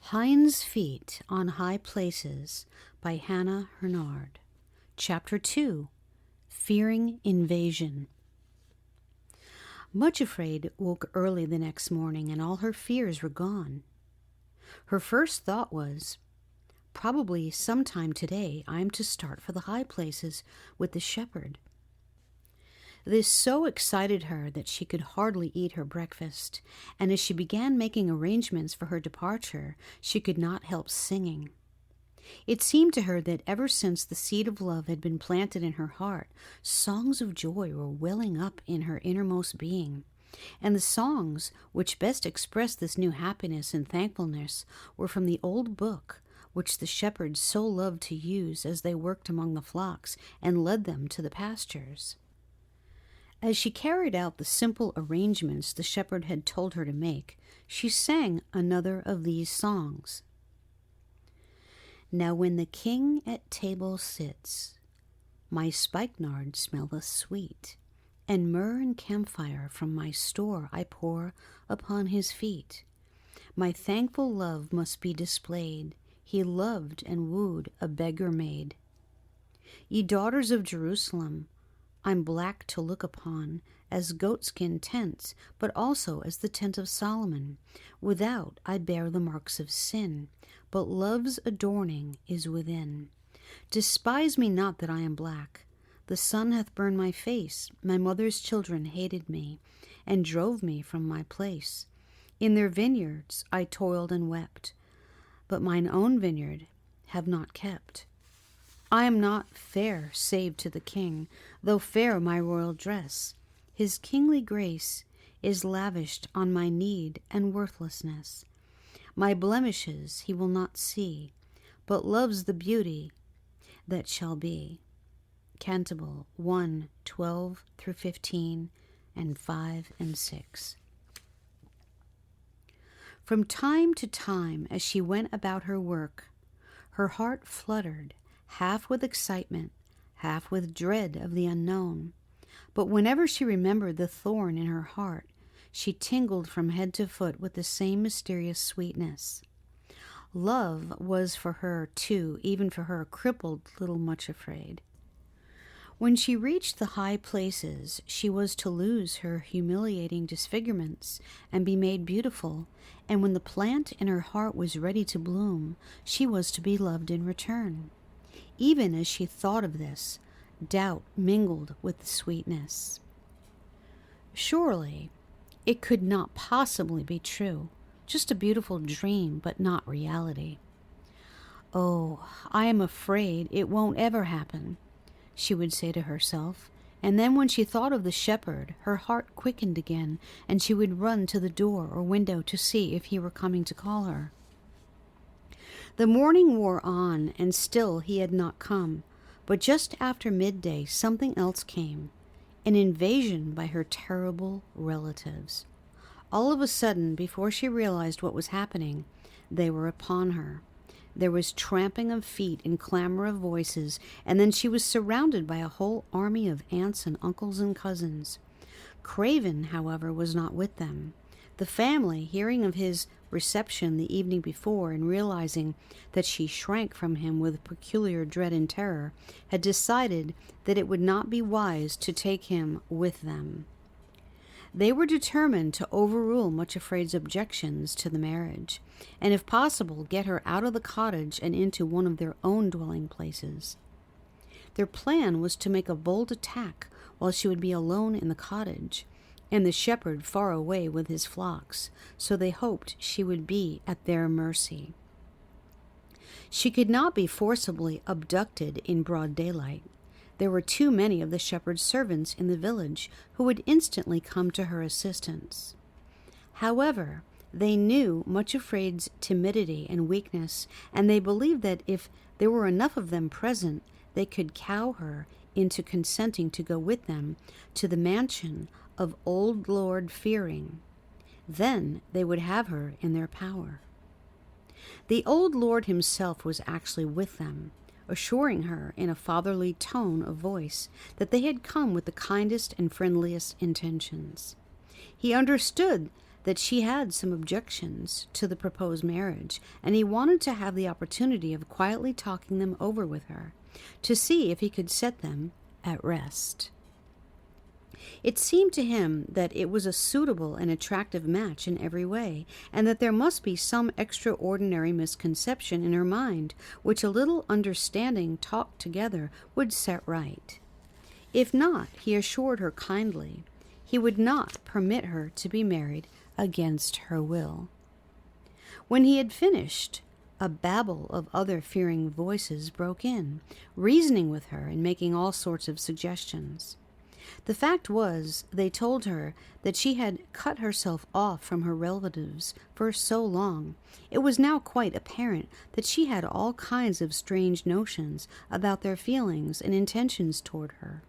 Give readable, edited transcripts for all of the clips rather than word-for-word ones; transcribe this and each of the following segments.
Hinds Feet on High Places by Hannah Hurnard. Chapter 2, Fearing Invasion. Much Afraid woke early the next morning, and all her fears were gone. Her first thought was, probably sometime today I am to start for the high places with the shepherd. This so excited her that she could hardly eat her breakfast, and as she began making arrangements for her departure, she could not help singing. It seemed to her that ever since the seed of love had been planted in her heart, songs of joy were welling up in her innermost being, and the songs which best expressed this new happiness and thankfulness were from the old book which the shepherds so loved to use as they worked among the flocks and led them to the pastures. As she carried out the simple arrangements the shepherd had told her to make, she sang another of these songs. Now when the king at table sits, my spikenard smelleth sweet, and myrrh and camphire from my store I pour upon his feet. My thankful love must be displayed, he loved and wooed a beggar maid. Ye daughters of Jerusalem, I'm black to look upon, as goatskin tents, but also as the tent of Solomon. Without I bear the marks of sin, but love's adorning is within. Despise me not that I am black. The sun hath burned my face, my mother's children hated me, and drove me from my place. In their vineyards I toiled and wept, but mine own vineyard have not kept. I am not fair save to the king, though fair my royal dress. His kingly grace is lavished on my need and worthlessness. My blemishes he will not see, but loves the beauty that shall be. Cantabile 1:12-15 and 5 and 6. From time to time, as she went about her work, her heart fluttered, half with excitement, half with dread of the unknown. But whenever she remembered the thorn in her heart, she tingled from head to foot with the same mysterious sweetness. Love was for her, too, even for her crippled little Much Afraid. When she reached the high places, she was to lose her humiliating disfigurements and be made beautiful, and when the plant in her heart was ready to bloom, she was to be loved in return. Even as she thought of this, doubt mingled with the sweetness. Surely, it could not possibly be true, just a beautiful dream, but not reality. Oh, I am afraid it won't ever happen, she would say to herself, and then when she thought of the shepherd, her heart quickened again, and she would run to the door or window to see if he were coming to call her. The morning wore on, and still he had not come, but just after midday something else came, an invasion by her terrible relatives. All of a sudden, before she realized what was happening, they were upon her. There was tramping of feet and clamor of voices, and then she was surrounded by a whole army of aunts and uncles and cousins. Craven, however, was not with them. The family, hearing of his reception the evening before and realizing that she shrank from him with peculiar dread and terror, had decided that it would not be wise to take him with them. They were determined to overrule Much Afraid's objections to the marriage, and if possible get her out of the cottage and into one of their own dwelling places. Their plan was to make a bold attack while she would be alone in the cottage, and the shepherd far away with his flocks, so they hoped she would be at their mercy. She could not be forcibly abducted in broad daylight. There were too many of the shepherd's servants in the village who would instantly come to her assistance. However, they knew Much Afraid's timidity and weakness, and they believed that if there were enough of them present, they could cow her into consenting to go with them to the mansion of old Lord Fearing. Then they would have her in their power. The old lord himself was actually with them, assuring her in a fatherly tone of voice that they had come with the kindest and friendliest intentions. He understood that she had some objections to the proposed marriage, and he wanted to have the opportunity of quietly talking them over with her, to see if he could set them at rest. It seemed to him that it was a suitable and attractive match in every way, and that there must be some extraordinary misconception in her mind which a little understanding talked together would set right. If not, he assured her kindly, he would not permit her to be married against her will. When he had finished, a babel of other fearing voices broke in, reasoning with her and making all sorts of suggestions. The fact was, they told her that she had cut herself off from her relatives for so long. It was now quite apparent that she had all kinds of strange notions about their feelings and intentions toward her.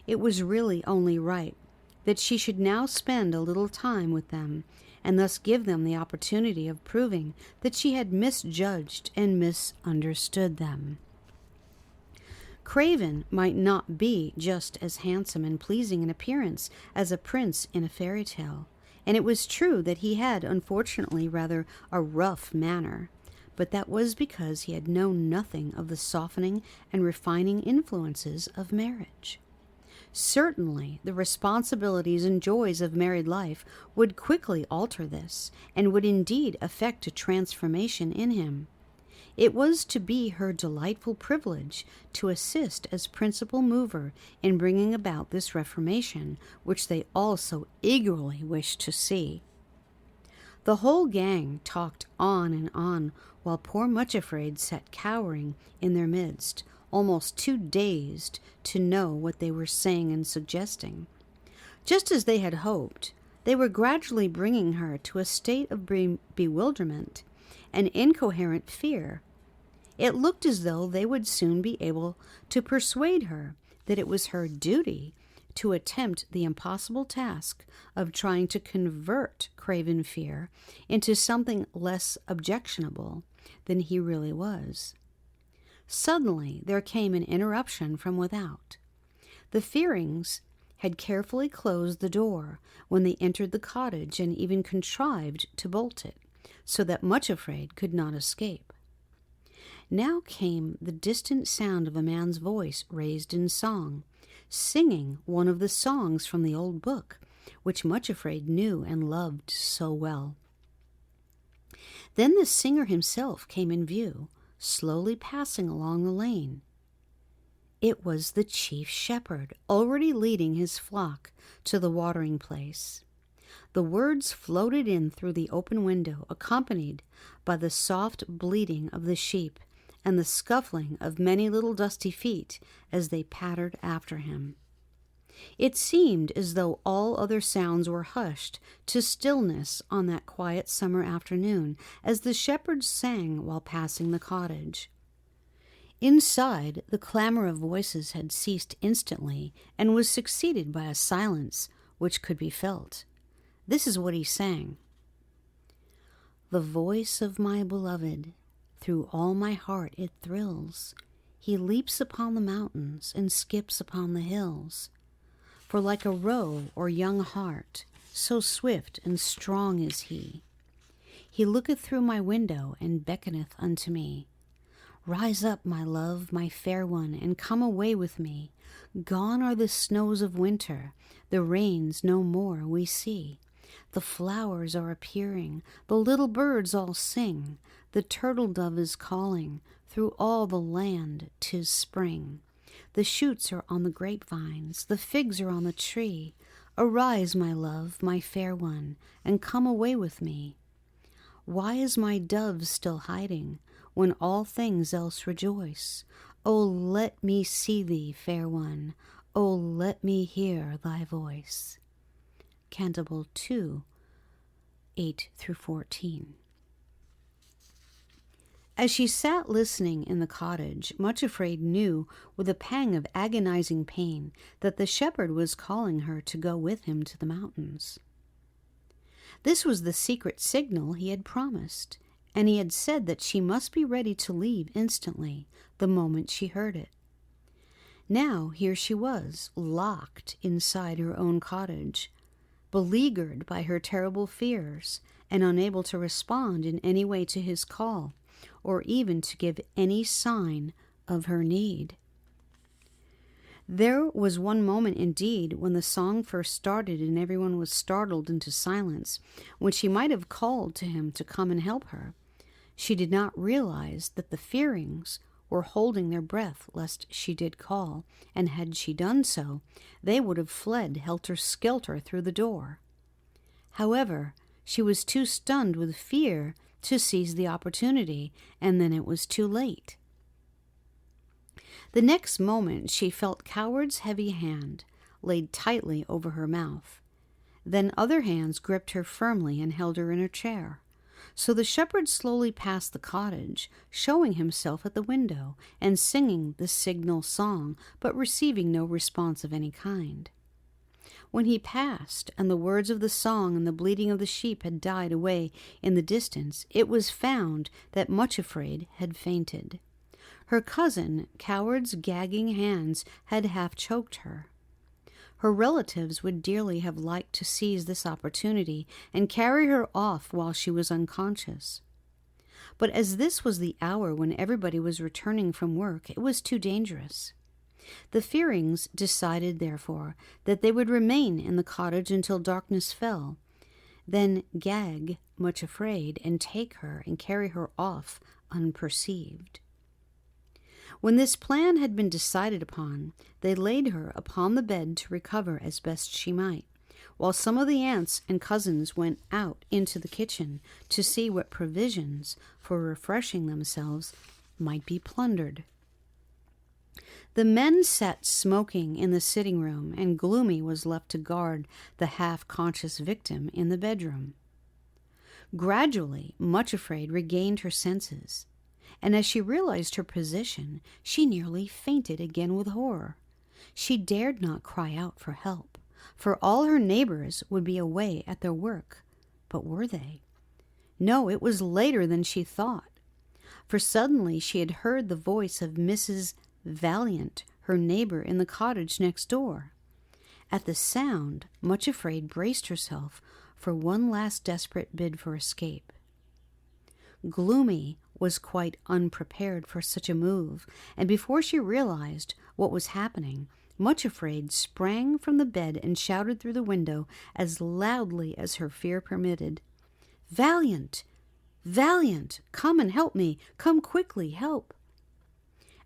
It was really only right that she should now spend a little time with them, and thus give them the opportunity of proving that she had misjudged and misunderstood them. Craven might not be just as handsome and pleasing in appearance as a prince in a fairy tale, and it was true that he had unfortunately rather a rough manner, but that was because he had known nothing of the softening and refining influences of marriage. Certainly, the responsibilities and joys of married life would quickly alter this, and would indeed effect a transformation in him. It was to be her delightful privilege to assist as principal mover in bringing about this reformation, which they all so eagerly wished to see. The whole gang talked on and on, while poor Much-Afraid sat cowering in their midst, almost too dazed to know what they were saying and suggesting. Just as they had hoped, they were gradually bringing her to a state of bewilderment and incoherent fear. It looked as though they would soon be able to persuade her that it was her duty to attempt the impossible task of trying to convert Craven Fear into something less objectionable than he really was. Suddenly there came an interruption from without. The Fearings had carefully closed the door when they entered the cottage, and even contrived to bolt it, so that Much-Afraid could not escape. Now came the distant sound of a man's voice raised in song, singing one of the songs from the old book, which Much-Afraid knew and loved so well. Then the singer himself came in view, slowly passing along the lane. It was the chief shepherd, already leading his flock to the watering place. The words floated in through the open window, accompanied by the soft bleating of the sheep and the scuffling of many little dusty feet as they pattered after him. It seemed as though all other sounds were hushed to stillness on that quiet summer afternoon, as the shepherds sang while passing the cottage. Inside, the clamor of voices had ceased instantly, and was succeeded by a silence which could be felt. This is what he sang. The voice of my beloved, through all my heart it thrills. He leaps upon the mountains and skips upon the hills. For like a roe or young hart, so swift and strong is he. He looketh through my window and beckoneth unto me. Rise up, my love, my fair one, and come away with me. Gone are the snows of winter, the rains no more we see. The flowers are appearing, the little birds all sing. The turtle dove is calling, through all the land 'tis spring. The shoots are on the grapevines, the figs are on the tree. Arise, my love, my fair one, and come away with me. Why is my dove still hiding, when all things else rejoice? O let me see thee, fair one, O let me hear thy voice. Cantabile 2, 8-14. As she sat listening in the cottage, Much-Afraid knew with a pang of agonizing pain that the shepherd was calling her to go with him to the mountains. This was the secret signal he had promised, and he had said that she must be ready to leave instantly, the moment she heard it. Now here she was, locked inside her own cottage, beleaguered by her terrible fears and unable to respond in any way to his call, or even to give any sign of her need. There was one moment, indeed, when the song first started and everyone was startled into silence, when she might have called to him to come and help her. She did not realize that the Fearings were holding their breath lest she did call, and had she done so, they would have fled helter-skelter through the door. However, she was too stunned with fear to seize the opportunity, and then it was too late. The next moment she felt Coward's heavy hand laid tightly over her mouth. Then other hands gripped her firmly and held her in her chair. So the shepherd slowly passed the cottage, showing himself at the window and singing the signal song, but receiving no response of any kind. When he passed, and the words of the song and the bleating of the sheep had died away in the distance, it was found that Much Afraid had fainted. Her cousin, Coward's gagging hands had half choked her. Her relatives would dearly have liked to seize this opportunity and carry her off while she was unconscious. But as this was the hour when everybody was returning from work, it was too dangerous. The Fearings decided, therefore, that they would remain in the cottage until darkness fell, then gag Much Afraid and take her and carry her off unperceived. When this plan had been decided upon, they laid her upon the bed to recover as best she might, while some of the aunts and cousins went out into the kitchen to see what provisions for refreshing themselves might be plundered. The men sat smoking in the sitting room, and Gloomy was left to guard the half-conscious victim in the bedroom. Gradually, Much Afraid regained her senses, and as she realized her position, she nearly fainted again with horror. She dared not cry out for help, for all her neighbors would be away at their work. But were they? No, it was later than she thought, for suddenly she had heard the voice of Mrs. Valiant, her neighbor in the cottage next door. At the sound, Much Afraid braced herself for one last desperate bid for escape. Gloomy was quite unprepared for such a move, and before she realized what was happening, Much Afraid sprang from the bed and shouted through the window as loudly as her fear permitted, "Valiant! Valiant! Come and help me! Come quickly, help!"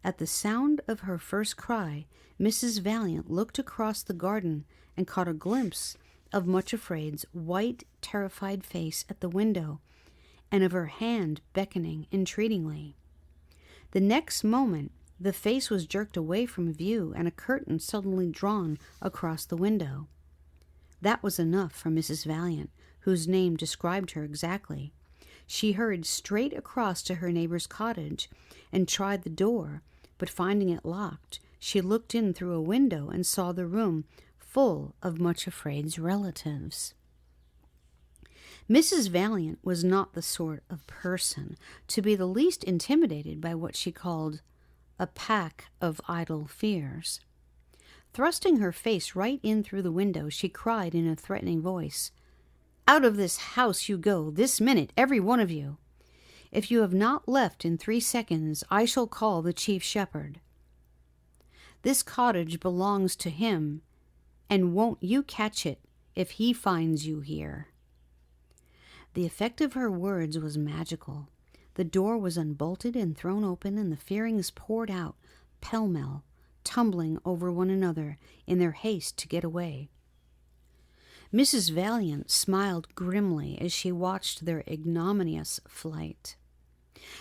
At the sound of her first cry, Mrs. Valiant looked across the garden and caught a glimpse of Much Afraid's white, terrified face at the window, and of her hand beckoning entreatingly. The next moment, the face was jerked away from view and a curtain suddenly drawn across the window. That was enough for Mrs. Valiant, whose name described her exactly. She hurried straight across to her neighbor's cottage and tried the door, but finding it locked, she looked in through a window and saw the room full of Much Afraid's relatives. Mrs. Valiant was not the sort of person to be the least intimidated by what she called a pack of idle fears. Thrusting her face right in through the window, she cried in a threatening voice, "Out of this house you go, this minute, every one of you. If you have not left in 3 seconds, I shall call the chief shepherd. This cottage belongs to him, and won't you catch it if he finds you here." The effect of her words was magical. The door was unbolted and thrown open, and the Fearings poured out, pell-mell, tumbling over one another in their haste to get away. Mrs. Valiant smiled grimly as she watched their ignominious flight.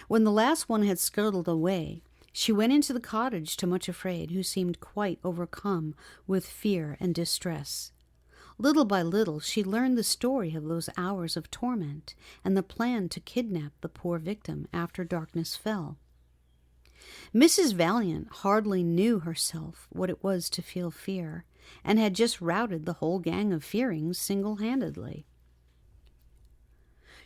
When the last one had scuttled away, she went into the cottage to Much Afraid, who seemed quite overcome with fear and distress. Little by little, she learned the story of those hours of torment and the plan to kidnap the poor victim after darkness fell. Mrs. Valiant hardly knew herself what it was to feel fear, and had just routed the whole gang of Fearings single-handedly.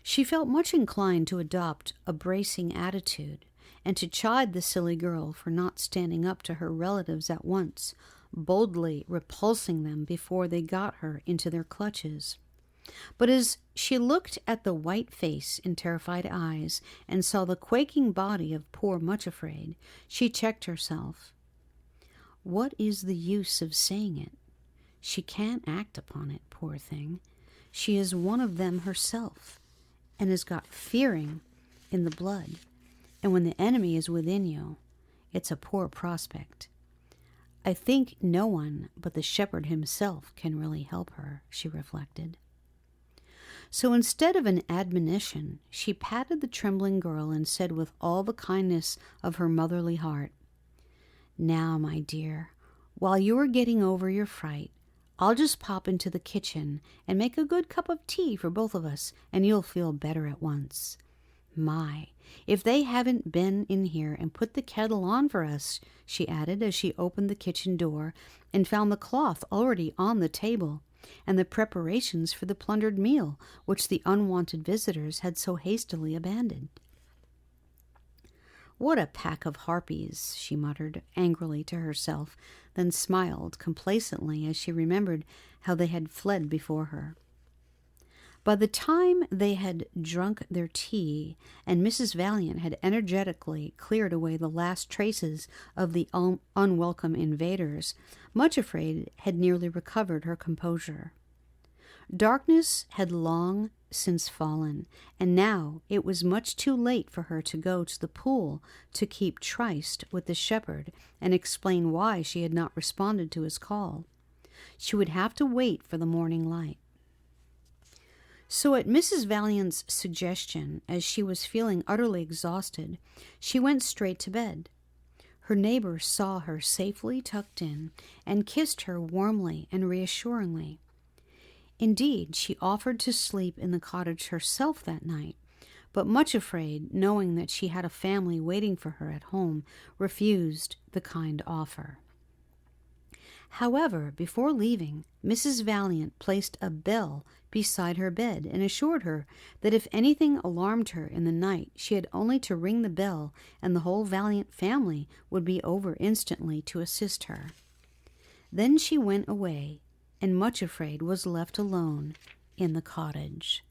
She felt much inclined to adopt a bracing attitude and to chide the silly girl for not standing up to her relatives at once, boldly repulsing them before they got her into their clutches. But as she looked at the white face and terrified eyes and saw the quaking body of poor Much Afraid, she checked herself. What is the use of saying it? She can't act upon it, poor thing. She is one of them herself, and has got fearing in the blood. And when the enemy is within you, it's a poor prospect. I think no one but the shepherd himself can really help her, she reflected. So instead of an admonition, she patted the trembling girl and said with all the kindness of her motherly heart, Now, my dear, while you are getting over your fright, I'll just pop into the kitchen and make a good cup of tea for both of us, and you'll feel better at once. My, if they haven't been in here and put the kettle on for us, she added as she opened the kitchen door and found the cloth already on the table, and the preparations for the plundered meal which the unwanted visitors had so hastily abandoned. What a pack of harpies, she muttered angrily to herself, then smiled complacently as she remembered how they had fled before her. By the time they had drunk their tea and Mrs. Valiant had energetically cleared away the last traces of the unwelcome invaders, Much Afraid had nearly recovered her composure. Darkness had long since fallen, and now it was much too late for her to go to the pool to keep tryst with the shepherd and explain why she had not responded to his call. She would have to wait for the morning light. So at Mrs. Valiant's suggestion, as she was feeling utterly exhausted, she went straight to bed. Her neighbor saw her safely tucked in and kissed her warmly and reassuringly. Indeed, she offered to sleep in the cottage herself that night, but Much Afraid, knowing that she had a family waiting for her at home, refused the kind offer. However, before leaving, Mrs. Valiant placed a bell beside her bed and assured her that if anything alarmed her in the night, she had only to ring the bell and the whole Valiant family would be over instantly to assist her. Then she went away, and Much Afraid was left alone in the cottage.